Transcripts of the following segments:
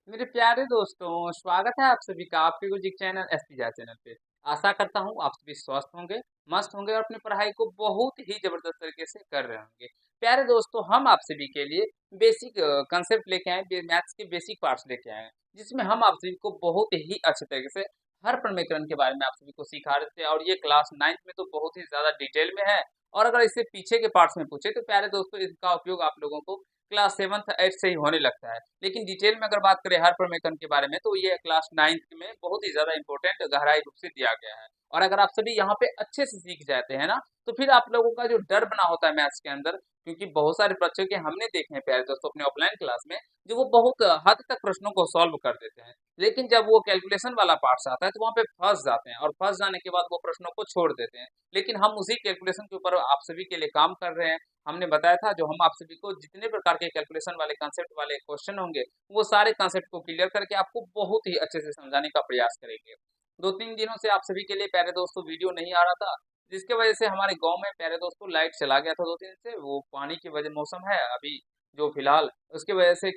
मेरे प्यारे दोस्तों, स्वागत है आप सभी का आपके म्यूजिक चैनल एसपीजा चैनल पे। आशा करता हूँ आप सभी स्वस्थ होंगे, मस्त होंगे और अपनी पढ़ाई को बहुत ही जबरदस्त तरीके से कर रहे होंगे। प्यारे दोस्तों, हम आप सभी के लिए बेसिक कंसेप्ट लेके आए, मैथ्स के बेसिक पार्ट्स लेके आए हैं, जिसमें हम आप सभी को बहुत ही अच्छे तरीके से हर समीकरण के बारे में आप सभी को सिखा रहे थे। और ये क्लास 9th में तो बहुत ही ज्यादा डिटेल में है। और अगर इससे पीछे के पार्ट्स में पूछे तो प्यारे दोस्तों, इसका उपयोग आप लोगों को क्लास 7th 8th से ही होने लगता है। लेकिन डिटेल में अगर बात करें हर प्रमेकन के बारे में, तो ये क्लास 9th में बहुत ही ज्यादा इंपॉर्टेंट गहराई रूप से दिया गया है। और अगर आप सभी यहाँ पे अच्छे से सीख जाते हैं ना, तो फिर आप लोगों का जो डर बना होता है मैथ्स के अंदर, क्योंकि बहुत सारे बच्चों के हमने देखे हैं प्यारे दोस्तों अपने ऑफलाइन क्लास में, जो वो बहुत हद तक प्रश्नों को सॉल्व कर देते हैं, लेकिन जब वो कैलकुलेशन वाला पार्ट आता है तो वहाँ पे फंस जाते हैं, और फंस जाने के बाद वो प्रश्नों को छोड़ देते हैं। लेकिन हम उसी कैलकुलेशन के ऊपर आप सभी के लिए काम कर रहे हैं। हमने बताया था जो हम आप सभी को जितने प्रकार के कैलकुलेशन वाले कंसेप्ट वाले क्वेश्चन होंगे, वो सारे कंसेप्ट को क्लियर करके आपको बहुत ही अच्छे से समझाने का प्रयास करेंगे। 2-3 दिनों से आप सभी के लिए प्यारे दोस्तों वीडियो नहीं आ रहा था, जिसके वजह से हमारे गांव में प्यारे दोस्तों लाइट चला गया था 2 दिन से। वो पानी की वजह मौसम है अभी जो फिलहाल, उसकी वजह से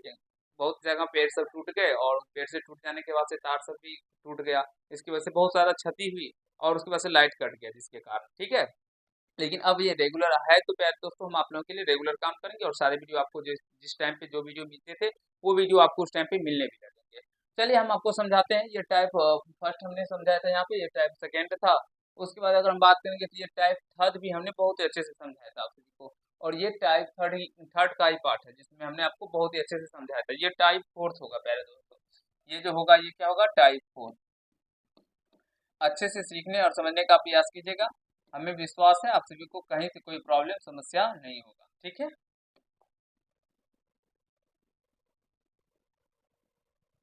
बहुत जगह पेड़ सब टूट गए, और पेड़ से टूट जाने के बाद से तार सब भी टूट गया। इसकी वजह से बहुत ज्यादा क्षति हुई, और उसकी वजह से लाइट कट गया, जिसके कारण ठीक है। लेकिन अब ये रेगुलर है, तो प्यारे दोस्तों हम आप लोगों के लिए रेगुलर काम करेंगे, और सारे वीडियो आपको जिस जिस टाइम पे जो वीडियो मिलते थे, वो वीडियो आपको उस टाइम पे मिलने भी लगेंगे। चलिए हम आपको समझाते हैं। ये टाइप फर्स्ट हमने समझाया था, यहाँ पे ये टाइप सेकेंड था। उसके बाद अगर हम बात करेंगे तो ये टाइप थर्ड भी हमने बहुत ही अच्छे से समझाया था आप सभी को। और ये टाइप थर्ड का ही पार्ट है, जिसमें हमने आपको बहुत ही अच्छे से समझाया था। ये टाइप फोर्थ होगा प्यारे दोस्तों। ये जो होगा ये क्या होगा, टाइप फोर्थ। अच्छे से सीखने और समझने का प्रयास कीजिएगा। हमें विश्वास है आप सभी को कहीं से कोई प्रॉब्लम समस्या नहीं होगा, ठीक है।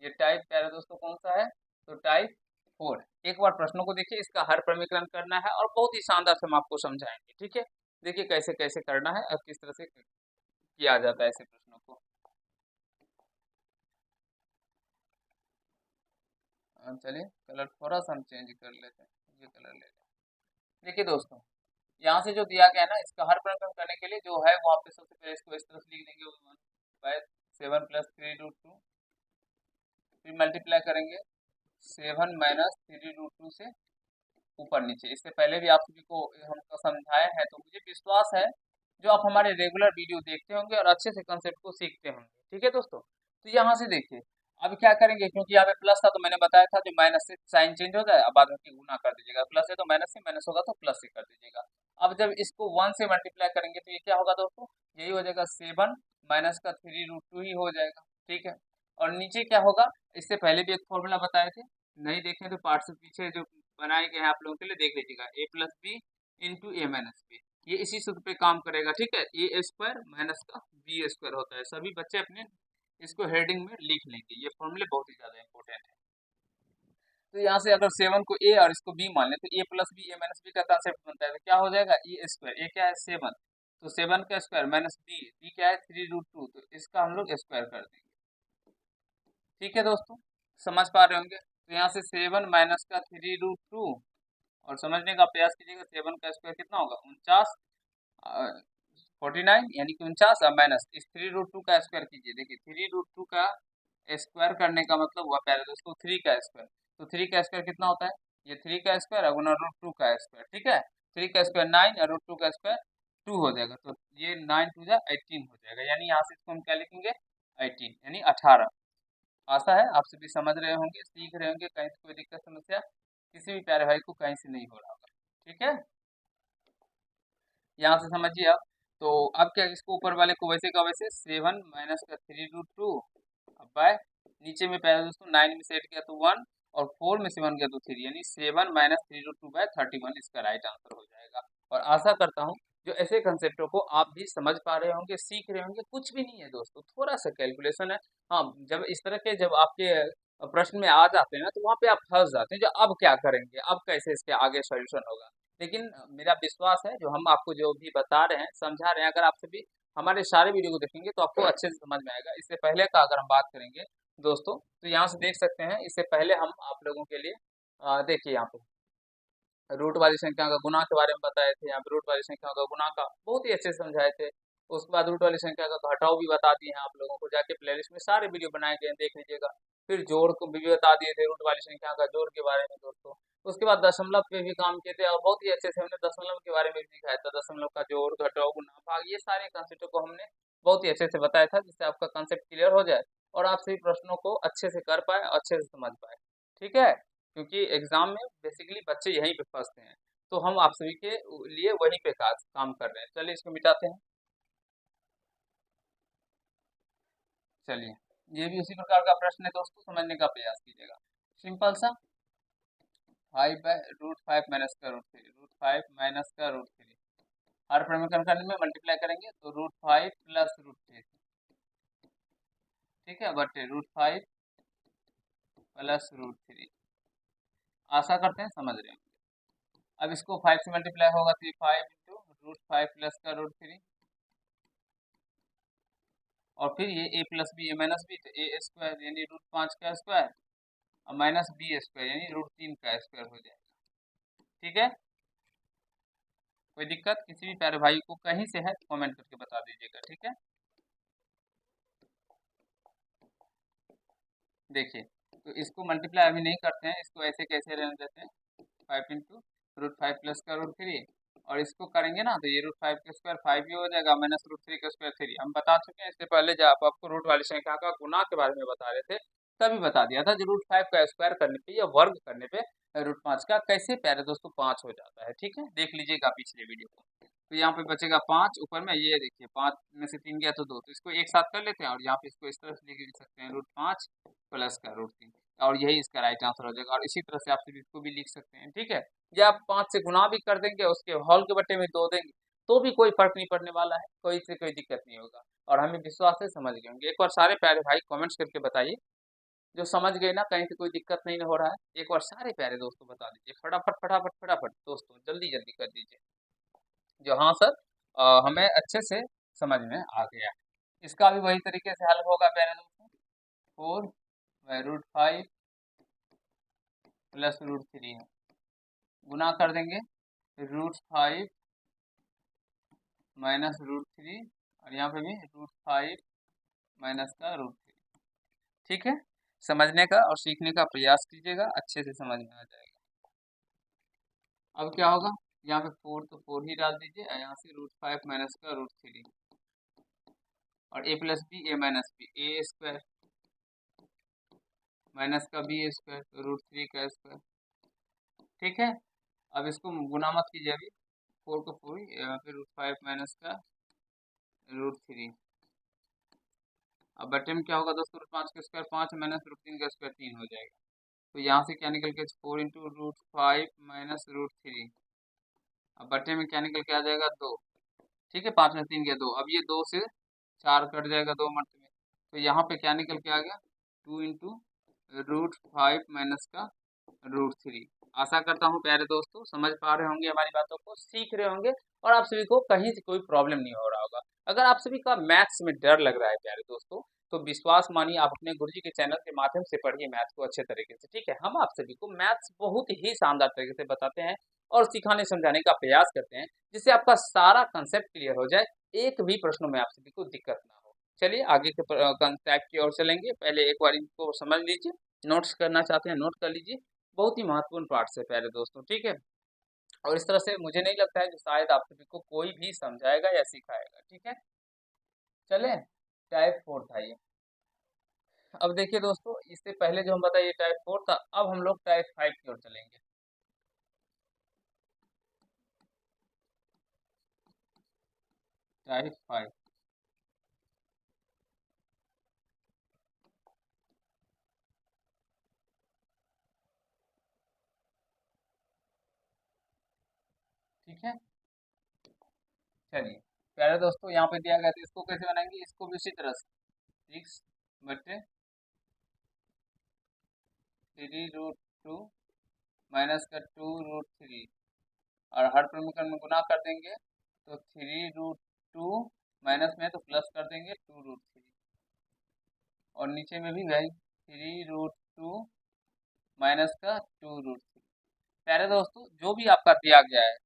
ये टाइप प्यारे दोस्तों कौन सा है, तो टाइप 4 है। एक बार प्रश्नों को देखिए, इसका हर प्रमीकरण करना है और बहुत ही शानदार से हम आपको समझाएंगे, ठीक है। देखिए कैसे कैसे करना है और किस तरह से किया जाता है ऐसे प्रश्नों को। चलिए कलर थोड़ा सा हम चेंज कर लेते हैं, ये कलर ले लें। देखिए दोस्तों, यहाँ से जो दिया गया है ना, इसका हर प्रकरण करने के लिए जो है वो आप सबसे पहले इसको इस तरह से लिख देंगे, 1/7 + 3√2। फिर मल्टीप्लाई करेंगे 7 - 3√2 से ऊपर नीचे। इससे पहले भी आप सभी को हमको समझाया है, तो मुझे विश्वास है जो आप हमारे रेगुलर वीडियो देखते होंगे और अच्छे से कंसेप्ट को सीखते होंगे, ठीक है दोस्तों। तो यहाँ से देखिए, अब क्या करेंगे, क्योंकि यहाँ पे प्लस था तो मैंने बताया था जो माइनस से साइन चेंज हो जाए, अब बाद में फिर गुना कर दीजिएगा। प्लस है तो माइनस से, माइनस होगा तो प्लस से कर दीजिएगा। अब जब इसको 1 से मल्टीप्लाई करेंगे तो ये क्या होगा दोस्तों, यही हो जाएगा 7 - का 3√2 ही हो जाएगा, ठीक है। और नीचे क्या होगा, इससे पहले भी एक फॉर्मूला बताए थे, नहीं देखें तो पार्ट से पीछे जो बनाए गए हैं आप लोगों के लिए देख लीजिएगा। A + B × A - B, ये इसी सूत्र पे काम करेगा, ठीक है। A² माइनस का B² होता है। सभी बच्चे अपने इसको हेडिंग में लिख लेंगे, ये फॉर्मूले बहुत ही ज्यादा इंपॉर्टेंट है। तो यहाँ से अगर 7 को A और इसको B मान ले, तो A + B A - B का कंसेप्ट बनता है, तो क्या हो जाएगा, A²। A क्या है, 7, तो 7 का स्क्वायर माइनस B क्या है 3√2, तो इसका हम लोग स्क्वायर कर देंगे, ठीक है दोस्तों। समझ पा रहे होंगे। तो यहाँ से 7 - का 3√2, और समझने का प्रयास कीजिएगा। 7 का स्क्वायर कितना होगा, 49, 49 यानी कि 49, और माइनस इस 3√2 का स्क्वायर कीजिए। देखिए 3√2 का स्क्वायर करने का मतलब हुआ प्यारे दोस्तों 3 का स्क्वायर। तो 3 का स्क्वायर कितना होता है, ये 3 का स्क्वायर और गुना √2 का स्क्वायर, ठीक है। 3 का स्क्वायर 9 और √2 का स्क्वायर 2 हो जाएगा, तो ये 9×2 = 18 हो जाएगा। यानी यहाँ से इसको हम क्या लिखेंगे, 18 यानी 18। आशा है आप सभी समझ रहे होंगे, सीख रहे होंगे, कहीं से कोई दिक्कत समस्या किसी भी प्यारे भाई को कहीं से नहीं हो रहा होगा, ठीक है। यहाँ से समझिए आप। तो अब क्या, इसको ऊपर वाले को वैसे का वैसे 7 - का 3√2 बाय, नीचे में पहले दोस्तों 9 में से 8 गया तो 1, और 4 में से 1 गया तो 3, यानी 7 - 3√2/31 इसका राइट आंसर हो जाएगा। और आशा करता हूँ जो ऐसे कंसेप्टों को आप भी समझ पा रहे होंगे, सीख रहे होंगे। कुछ भी नहीं है दोस्तों, थोड़ा सा कैलकुलेशन है। हाँ, जब इस तरह के जब आपके प्रश्न में आ जाते हैं ना, तो वहाँ पे आप फंस जाते हैं, जो अब क्या करेंगे, अब कैसे इसके आगे सॉल्यूशन होगा। लेकिन मेरा विश्वास है जो हम आपको जो भी बता रहे हैं, समझा रहे हैं, अगर आप सभी हमारे सारे वीडियो को देखेंगे तो आपको अच्छे से समझ में आएगा। इससे पहले का अगर हम बात करेंगे दोस्तों, तो यहाँ से देख सकते हैं, इससे पहले हम आप लोगों के लिए देखिए यहाँ पे रूट वाली संख्या का गुना के बारे में बताए थे। यहाँ पे रूट वाली संख्या का गुना का बहुत ही अच्छे से समझाए थे। उसके बाद रूट वाली संख्या का घटाव भी बता दिए हैं आप लोगों को, जाके प्लेलिस्ट में सारे वीडियो बनाए गए हैं, देख लीजिएगा। फिर जोड़ को भी बता दिए थे, रूट वाली संख्या का जोड़ के बारे में दोस्तों। उसके बाद दशमलव पे भी काम किए थे और बहुत ही अच्छे से हमने दशमलव के बारे में भी दिखाया था, दशमलव का जोड़, घटाव, गुणा, भाग, ये सारे कंसेप्टों को हमने बहुत ही अच्छे से बताया था, जिससे आपका कंसेप्ट क्लियर हो जाए और आप सभी प्रश्नों को अच्छे से कर पाए, अच्छे से समझ पाए। ठीक है, क्योंकि एग्जाम में बेसिकली बच्चे यहीं पे फंसते हैं, तो हम आप सभी के लिए वहीं पे काम कर रहे हैं। चलिए इसको मिटाते हैं। चलिए, ये भी उसी प्रकार का प्रश्न है दोस्तों, समझने का प्रयास कीजिएगा। सिंपल सा, 5/√5 माइनस का रूट 3, √5 माइनस का रूट 3, हर समीकरण करने में मल्टीप्लाई करेंगे तो √5 प्लस √3, ठीक है, बटे √5 प्लस √3। आशा करते हैं समझ रहे हैं। अब इसको 5 से मल्टीप्लाई होगा तो ये 5 इंटू √5 प्लस का √3, और फिर ये a plus B, A minus B, तो ए स्क्वायर यानी √5 का स्क्वायर, और माइनस बी स्क्वायर यानी √3 का स्क्वायर हो जाएगा। ठीक है, कोई दिक्कत किसी भी प्यारे भाई को कहीं से है कमेंट करके बता दीजिएगा। ठीक है, देखिए, तो इसको मल्टीप्लाई अभी नहीं करते हैं, इसको ऐसे कैसे रहने देते हैं, 5 इंटू √5 प्लस का √3, और इसको करेंगे ना तो ये √5 का स्क्वायर 5 ही हो जाएगा, माइनस √3 का स्क्वायर 3। हम बता चुके हैं इससे पहले, जब आपको रूट वाली संख्या का गुना के बारे में बता रहे थे तभी बता दिया था, जो √5 का स्क्वायर करने पे या वर्ग करने पे √5 का कैसे प्यारे दोस्तों 5 हो जाता है। ठीक है, देख लीजिएगा पिछले वीडियो को। तो यहाँ पे बचेगा 5, ऊपर में ये देखिए 5 में से 3 गया तो 2, तो इसको एक साथ कर लेते हैं और यहाँ पे इसको इस तरह से लिख सकते हैं, √5 प्लस का √3, और यही इसका राइट आंसर हो जाएगा। और इसी तरह से आप सभी इसको भी लिख सकते हैं। ठीक है, या आप 5 से गुना भी कर देंगे, उसके हॉल के बट्टे में 2 देंगे तो भी कोई फर्क नहीं पड़ने वाला है, कोई से कोई दिक्कत नहीं होगा, और हमें विश्वास से समझ गए होंगे। एक बार सारे प्यारे भाई कमेंट्स करके बताइए, जो समझ गए ना, कहीं से कोई दिक्कत नहीं हो रहा है, एक बार सारे प्यारे दोस्तों बता दीजिए, फटाफट फटाफट फटाफट दोस्तों, जल्दी जल्दी कर दीजिए जो हाँ सर हमें अच्छे से समझ में आ गया। इसका भी वही तरीके से हल होगा प्यारे दोस्तों, 4/√5 प्लस √3 है, गुना कर देंगे √5 माइनस √3, और यहाँ पे भी √5 माइनस का √3। ठीक है, समझने का और सीखने का प्रयास कीजिएगा, अच्छे से समझ में आ जाएगा। अब क्या होगा, यहाँ पे 4 तो 4 ही डाल दीजिए, और यहाँ से √5 माइनस का √3, और a plus B, A minus B, A square minus का बी स्क्वायर, तो √3 का स्क्वायर। ठीक है, अब इसको गुना मत कीजिए अभी, 4 को 4 ही, यहाँ पे √5 माइनस का √3। अब बटे में क्या होगा दोस्तों, √5 का स्क्वायर 5 माइनस √3 का स्क्वायर 3 हो जाएगा। तो यहाँ से क्या निकल के 4 इंटू √5 माइनस √3, अब बटे में क्या निकल के आ जाएगा 2। ठीक है, 5 में 3 गया 2, अब ये 2 से 4 कट जाएगा 2 मरते में, तो यहाँ पे क्या निकल के आ गया 2 इंटू √5 माइनस का √3। आशा करता हूँ प्यारे दोस्तों समझ पा रहे होंगे, हमारी बातों को सीख रहे होंगे, और आप सभी को कहीं से कोई प्रॉब्लम नहीं हो रहा होगा। अगर आप सभी का मैथ्स में डर लग रहा है प्यारे दोस्तों, तो विश्वास मानिए, आप अपने गुरुजी के चैनल के माध्यम से पढ़िए मैथ्स को अच्छे तरीके से। ठीक है, हम आप सभी को मैथ्स बहुत ही शानदार तरीके से बताते हैं और सिखाने समझाने का प्रयास करते हैं, जिससे आपका सारा कंसेप्ट क्लियर हो जाए, एक भी प्रश्नों में आप सभी को दिक्कत ना हो। चलिए आगे के कंसेप्ट की ओर चलेंगे, पहले एक बार इनको समझ लीजिए, नोट्स करना चाहते हैं नोट कर लीजिए, बहुत ही महत्वपूर्ण पार्ट से प्यारे दोस्तों। ठीक है, और इस तरह से मुझे नहीं लगता है कि शायद आप सभी को कोई भी समझाएगा या सिखाएगा। ठीक है, चले, टाइप 4 था ये। अब देखिए दोस्तों, इससे पहले जो हम बताइए टाइप 4 था, अब हम लोग टाइप 5 की ओर चलेंगे। टाइप 5, ठीक है, चलिए प्यारे दोस्तों, यहाँ पे दिया गया था, इसको कैसे बनाएंगे, इसको भी उसी तरह से 6 बटे 3√2 माइनस का 2√3, और हर समीकरण में गुना कर देंगे तो 3√2 माइनस में तो प्लस कर देंगे 2√3, और नीचे में भी वही 3√2 माइनस का 2√3। प्यारे दोस्तों, जो भी आपका दिया गया है,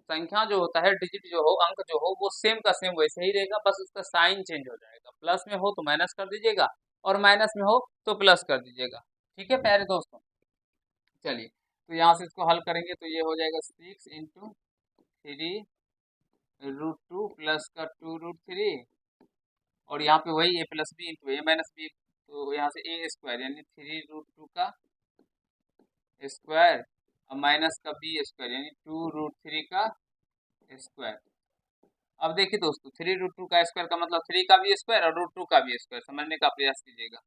संख्या जो होता है, डिजिट जो हो, अंक जो हो, वो सेम का सेम वैसे ही रहेगा, बस उसका साइन चेंज हो जाएगा। प्लस में हो तो माइनस कर दीजिएगा, और माइनस में हो तो प्लस कर दीजिएगा। ठीक है प्यारे दोस्तों, चलिए तो यहाँ से इसको हल करेंगे तो ये हो जाएगा 6 × 3 √2 प्लस का 2 √3, और यहाँ पे वही a plus B into A minus B, तो यहाँ से ए स्क्वायर यानी 3 √2 का स्क्वायर और माइनस का बी स्क्वायर यानी 2 √3 का स्क्वायर। अब देखिए दोस्तों 3 √2 का स्क्वायर का मतलब 3 का भी स्क्वायर और √2 का भी स्क्वायर, समझने का प्रयास कीजिएगा।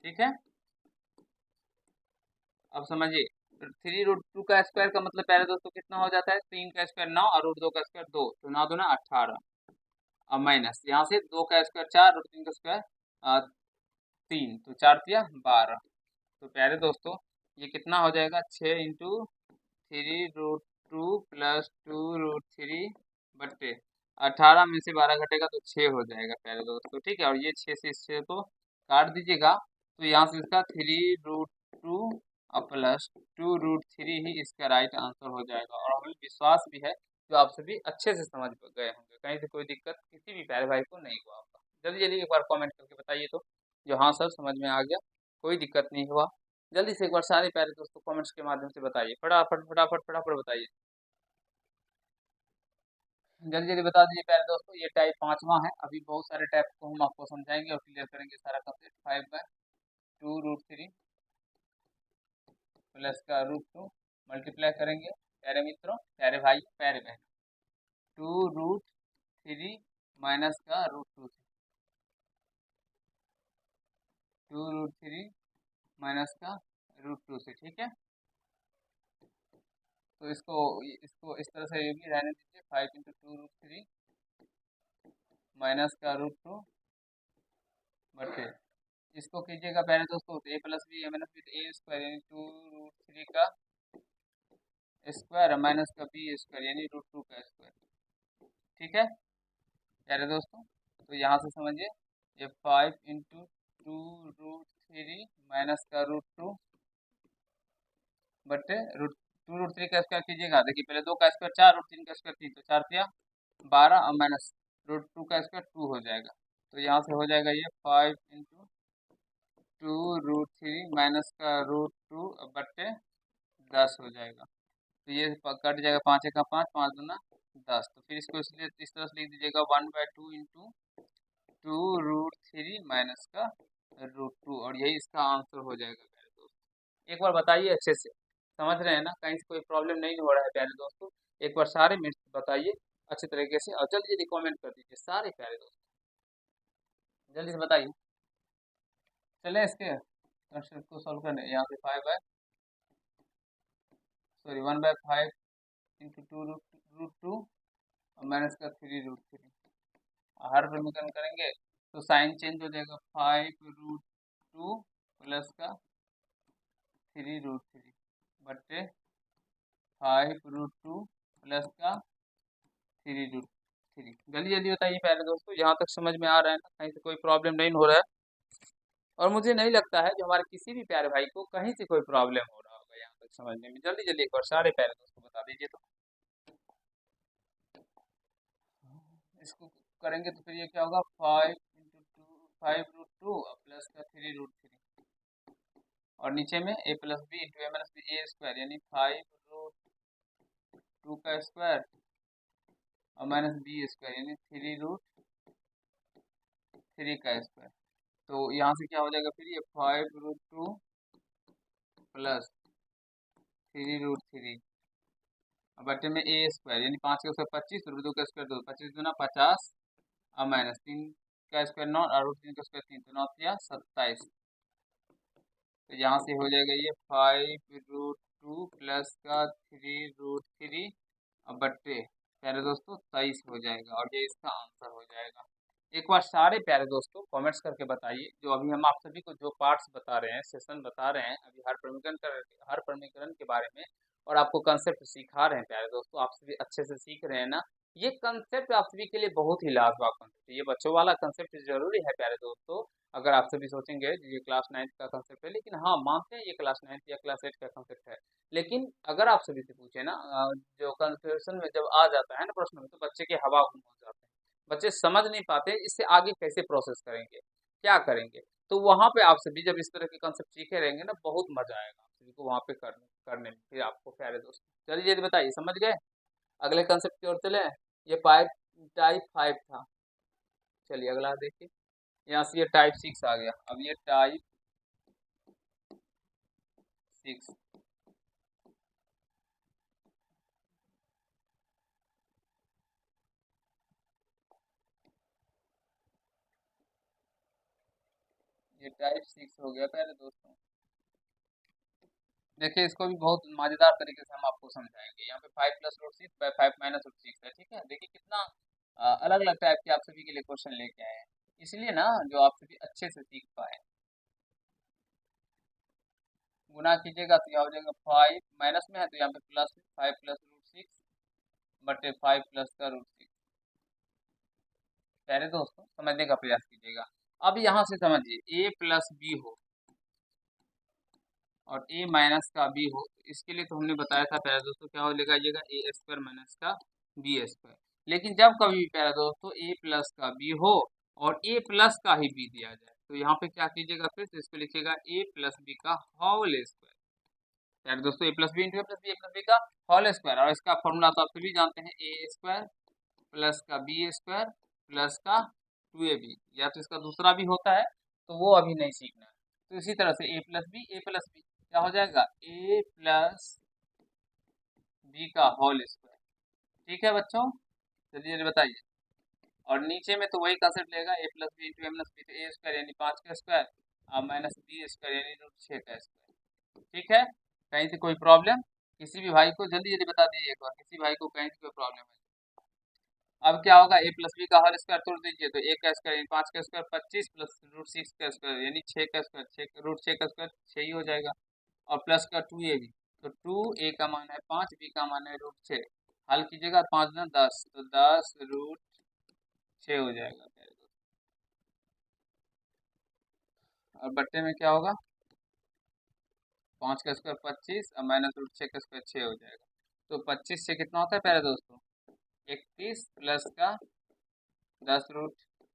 ठीक है, अब समझिए 3 √2 का स्क्वायर का मतलब प्यारे दोस्तों कितना हो जाता है, 3 का स्क्वायर 9 और √2 का स्क्वायर 2, तो 9 दूना 18, अब माइनस यहाँ से 2 का स्क्वायर 4 और 3 का स्क्वायर 3, तो 4 तिया 12। तो प्यारे दोस्तों ये कितना हो जाएगा, 6 × 3 √2 प्लस 2 √3 बट्टे 18 में से 12 घटेगा तो 6 हो जाएगा प्यारे दोस्तों। ठीक है, और ये 6 से इस 6 को काट दीजिएगा, तो यहाँ से इसका 3 √2 और प्लस 2 √3 ही इसका राइट आंसर हो जाएगा। और हमें विश्वास भी है जो आप सभी अच्छे से समझ गए होंगे, कहीं से कोई दिक्कत किसी भी प्यारे भाई को नहीं हुआ होगा। जल्दी जल्दी एक बार कमेंट करके बताइए तो, जो हाँ सर समझ में आ गया, कोई दिक्कत नहीं हुआ। जल्दी से एक बार सारे प्यारे दोस्तों कमेंट्स के माध्यम से बताइए, फटाफट फटाफट फटाफट बताइए, जल्दी जल्दी बता दीजिए प्यारे दोस्तों। ये टाइप 5वां है, अभी बहुत सारे टाइप को हम आपको समझाएंगे और क्लियर करेंगे सारा कंसेप्ट। 5/2 √3 प्लस का √2 मल्टीप्लाई करेंगे प्यारे मित्रों, प्यारे भाई, प्यारे बहन, 2 √3 माइनस का √2 से, 2 √3 माइनस का √2 से। ठीक है, तो इसको इस तरह से ये भी रहने दीजिए, 5 × 2 √3 माइनस का √2 बटे, इसको कीजिएगा प्यारे दोस्तों, तो a plus B A minus B, तो ए स्क्वायर यानी 2 √3 का स्क्वायर और माइनस का बी स्क्वायर यानी √2 का स्क्वायर। ठीक है प्यारे दोस्तों, तो यहाँ से समझिए ये 5 × 2 √3 माइनस का √2 बटे 2 √3 का स्क्वायर कीजिएगा। देखिए पहले 2 का स्क्वायर 4 और 3 का स्क्वायर 3, तो 4 तिया 12 और माइनस √2 का स्क्वायर 2 हो जाएगा। तो यहाँ से हो जाएगा ये 5 × 2 √3 माइनस का √2 बट्टे 10 हो जाएगा। तो ये कट जाएगा, 5 का 5, 5 दूना 10। तो फिर इसको इसलिए इस तरह से लिख दीजिएगा 1/2 × 2 √3 माइनस का √2, और यही इसका आंसर हो जाएगा प्यारे दोस्तों। एक बार बताइए अच्छे से, समझ रहे हैं ना, कहीं से कोई प्रॉब्लम नहीं हो रहा है प्यारे दोस्तों। एक बार सारे मिनट बताइए अच्छे तरीके से, और जल्दी जल्दी कमेंट कर दीजिए सारे प्यारे दोस्तों, जल्दी से बताइए। चले इसके कंसेप्ट को सॉल्व करने, यहाँ से 1/5 × 2 √2 और माइनस का 3 √3, हर समीकरण करेंगे तो साइन चेंज हो जाएगा, 5 √2 प्लस का 3 √3 बटे 5 √2 प्लस का 3 √3। जल्दी जल्दी बताइए प्यारे दोस्तों, यहाँ तक समझ में आ रहा है ना, कहीं से कोई प्रॉब्लम नहीं हो रहा है, और मुझे नहीं लगता है जो हमारे किसी भी प्यारे भाई को कहीं से कोई प्रॉब्लम हो रहा होगा यहाँ तक समझने में। जल्दी जल्दी एक बार सारे प्यारे दोस्तों बता दीजिए तो, इसको करेंगे तो फिर ये क्या होगा, 5 √2 प्लस का 3 √3, और नीचे में a plus B into A minus B A square यानी 5 √2 का स्क्वायर और माइनस बी स्क्वायर यानी 3 √3 का स्क्वायर। तो यहाँ से क्या हो जाएगा फिर, ये 5 √2 प्लस 3 √3 बटे में ए स्क्वायर यानी 5 का स्क्वायर 25, √2 का स्क्वायर 2, 25 दूना 50 और माइनस 3 का स्क्वायर 9 और √3 का स्क्वायर 3, तो 9 या 27। तो यहाँ से हो जाएगा ये 5 √2 प्लस का 3 √3 बट्टे प्यारे दोस्तों 23 हो जाएगा, और ये इसका आंसर हो जाएगा। एक बार सारे प्यारे दोस्तों कमेंट्स करके बताइए, जो अभी हम आप सभी को जो पार्ट्स बता रहे हैं, सेशन बता रहे हैं अभी हर प्रमीकरण के बारे में, और आपको कंसेप्ट सिखा रहे हैं प्यारे दोस्तों, आप सभी अच्छे से सीख रहे हैं ना। ये कंसेप्ट आप सभी के लिए बहुत ही लाजवाब कंसेप्ट है, ये बच्चों वाला कंसेप्ट जरूरी है प्यारे दोस्तों। अगर आप सभी सोचेंगे ये क्लास 9th का कंसेप्ट है, लेकिन हाँ मानते हैं ये क्लास 9th या क्लास 8 का कंसेप्ट है, लेकिन अगर आप सभी से पूछे ना जो कंसेप्शन में जब आ जाता है ना प्रश्न में, तो बच्चे के हवा गुम हो जाते हैं। बच्चे समझ नहीं पाते इससे आगे कैसे प्रोसेस करेंगे, क्या करेंगे। तो वहाँ पे आप सभी जब इस तरह के कॉन्सेप्ट सीखे रहेंगे ना, बहुत मजा आएगा आप सभी को वहाँ पे करने करने में। फिर आपको प्यारे दोस्त, चलिए ये बताइए, समझ गए? अगले कंसेप्ट की ओर चले। ये पाइप टाइप 5 था। चलिए अगला देखिए, यहाँ से ये टाइप 6 आ गया। अब ये टाइप 6, ये टाइप 6 हो गया प्यारे दोस्तों। देखिए इसको भी बहुत मजेदार तरीके से हम आपको समझाएंगे। यहाँ पे 5 plus root 6 by 5 minus root 6 है, ठीक है। देखिए कितना अलग अलग टाइप के आप सभी के लिए क्वेश्चन लेके आए हैं, इसलिए ना जो आप सभी अच्छे से सीख पाए। गुना कीजिएगा तो यहाँ हो जाएगा 5, माइनस में है तो यहाँ पे प्लस 5 प्लस रूट 6 बटे 5 प्लस का रूट 6। पहले दोस्तों समझने का प्रयास कीजिएगा। अब यहाँ से समझिए ए प्लस बी हो और ए माइनस का बी हो, तो इसके लिए तो हमने बताया था प्यारे दोस्तों, क्या हो लगाइएगा ए स्क्वायर माइनस का बी स्क्वायर। लेकिन जब कभी भी प्यारे दोस्तों ए प्लस का बी हो और ए प्लस का ही बी दिया जाए, तो यहाँ पे क्या कीजिएगा, फिर से इसको लिखिएगा ए प्लस बी का होल स्क्वायर। प्यारे दोस्तों ए प्लस बी इंटू ए प्लस बी का होल स्क्वायर, और इसका फॉर्मूला तो आप सभी जानते हैं, ए स्क्वायर प्लस का बी स्क्वायर प्लस का 2ab, या तो इसका दूसरा भी होता है तो वो अभी नहीं सीखना है। तो इसी तरह से ए प्लस बी क्या हो जाएगा, ए प्लस बी का होल स्क्वायर। ठीक है बच्चों, चलिए बताइए। और नीचे में तो वही कंसेप्ट लेगा, ए प्लस बी इंटू ए प्लस बी, तो ए स्क्वायर यानी 5 का स्क्वायर और माइनस बी स्क्वायर यानी रूट 6 का स्क्वायर। ठीक है, कहीं से कोई प्रॉब्लम किसी भी भाई को जल्दी जल्दी बता दीजिए एक बार, किसी भाई को कहीं से कोई प्रॉब्लम है। अब क्या होगा, ए प्लस बी का होल स्क्वायर तोड़ दीजिए तो 1 का स्क्वायर यानी 5 का स्क्वायर 25 प्लस रूट 6 का स्क्वायर यानी 6 का स्क्वायर, 6 रूट 6 का स्क्वायर 6 ही हो जाएगा। और प्लस का 2ab, तो 2a का मान है 5, b का मान है रूट 6। हल कीजिएगा 5 ना 10, तो 10 रूट 6 हो जाएगा प्यारे दोस्त। और बट्टे में क्या होगा, 5 का स्क्वायर 25 और माइनस रूट 6 का स्क्वायर 6 हो जाएगा। तो 25 से कितना होता है प्यारे दोस्तों, 31 प्लस का 10 रूट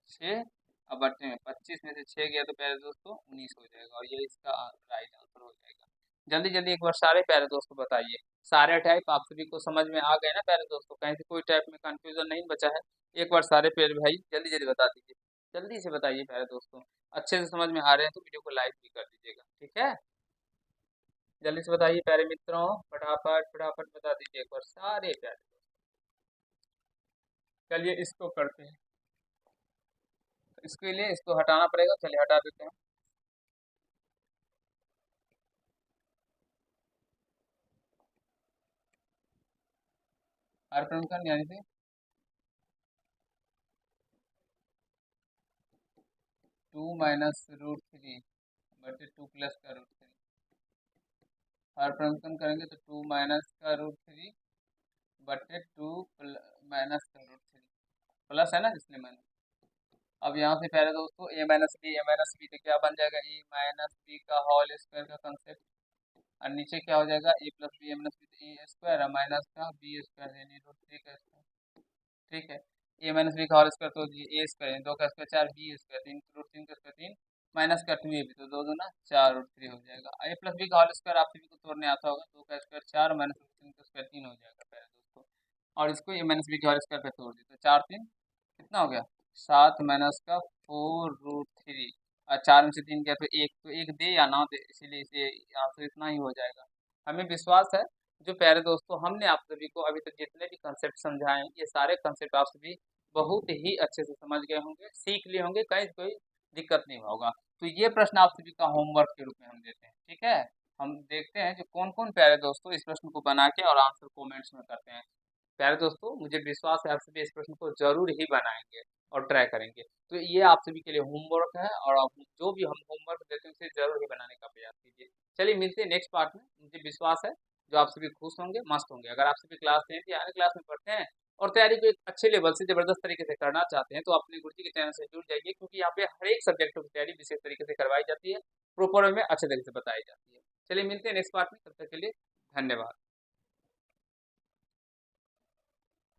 6, अब बट्टे में 25 में से 6 गया तो प्यारे दोस्तों 19 हो जाएगा, और ये इसका राइट आंसर हो जाएगा। जल्दी जल्दी एक बार सारे प्यारे दोस्तों बताइए, सारे टाइप आप सभी को समझ में आ गए ना प्यारे दोस्तों, कहीं से कोई टाइप में कंफ्यूजन नहीं बचा है? एक बार सारे प्यारे भाई जल्दी जल्दी बता दीजिए, जल्दी से बताइए प्यारे दोस्तों। अच्छे से समझ में आ रहे हैं तो वीडियो को लाइक भी कर दीजिएगा, ठीक है। जल्दी से बताइए प्यारे मित्रों, फटाफट फटाफट बता दीजिए एक बार सारे प्यारे दोस्त। चलिए इसको करते हैं, इसके लिए इसको हटाना पड़ेगा, चलिए हटा देते हैं। आर यानी से 2 माइनस रूट 3 बटे 2 प्लस का रूट 3। हर फंक्शन करेंगे तो 2 माइनस का रूट 3 बटे 2 माइनस का रूट 3, प्लस है ना इसलिए माइनस। अब यहाँ से पहले दोस्तों ए माइनस बी तो क्या बन जाएगा, ए माइनस बी का होल स्क्वायर का कंसेप्ट, और नीचे क्या हो जाएगा ए plus B A minus B, तो ए स्क्वायर और माइनस का बी स्क्वायर यानी रूट 3 का स्क्वायर। ठीक है, ए माइनस बी का होल स्क्वायर तो ए स्क्वायर यानी 2 का स्क्वायर 4, बी स्क्वायर 3 रूट 3 का स्क्वायर 3 माइनस का 2 ए बी, तो 2 2 ना 4 रूट 3 हो जाएगा। ए प्लस बी का होल स्क्वायर आप सभी को तोड़ने आता होगा, 2 का स्क्वायर 4 माइनस रूट 3 का स्क्वायर 3 हो जाएगा पहले दोस्तों। और इसको ए माइनस बी के होल स्क्वायर पे तोड़ दिए तो 4 3 कितना हो गया, 7 माइनस का 4 रूट 3, और 4 में से 3 गया तो 1, तो 1 दे या ना दे, इसीलिए इसे आंसर इतना ही हो जाएगा। हमें विश्वास है जो प्यारे दोस्तों हमने आप सभी को अभी तक जितने भी कंसेप्ट समझाए हैं, ये सारे कंसेप्ट आप सभी बहुत ही अच्छे से समझ गए होंगे, सीख लिए होंगे, कहीं कोई दिक्कत नहीं होगा। तो ये प्रश्न आप सभी का होमवर्क के रूप में हम देते हैं, ठीक है। हम देखते हैं कि कौन कौन प्यारे दोस्तों इस प्रश्न को बना के और आंसर कमेंट्स में करते हैं। प्यारे दोस्तों मुझे विश्वास है आप सभी इस प्रश्न को जरूर ही बनाएंगे और ट्राई करेंगे। तो ये आप सभी के लिए होमवर्क है, और आप जो भी हम होमवर्क देते हैं उसे जरूर ही बनाने का प्रयास कीजिए। चलिए मिलते हैं नेक्स्ट पार्ट में, मुझे विश्वास है जो आप सभी खुश होंगे, मस्त होंगे। अगर आप सभी क्लास 10 या अन्य क्लास में पढ़ते हैं और तैयारी को एक अच्छे लेवल से जबरदस्त तरीके से करना चाहते हैं, तो अपने गुरुजी के चैनल से जुड़ जाइए, क्योंकि यहाँ पे हर एक सब्जेक्टों की तैयारी विशेष तरीके से करवाई जाती है, प्रॉपर वे में अच्छे तरीके से बताई जाती है। चलिए मिलते हैं नेक्स्ट पार्ट में, तब तक के लिए धन्यवाद।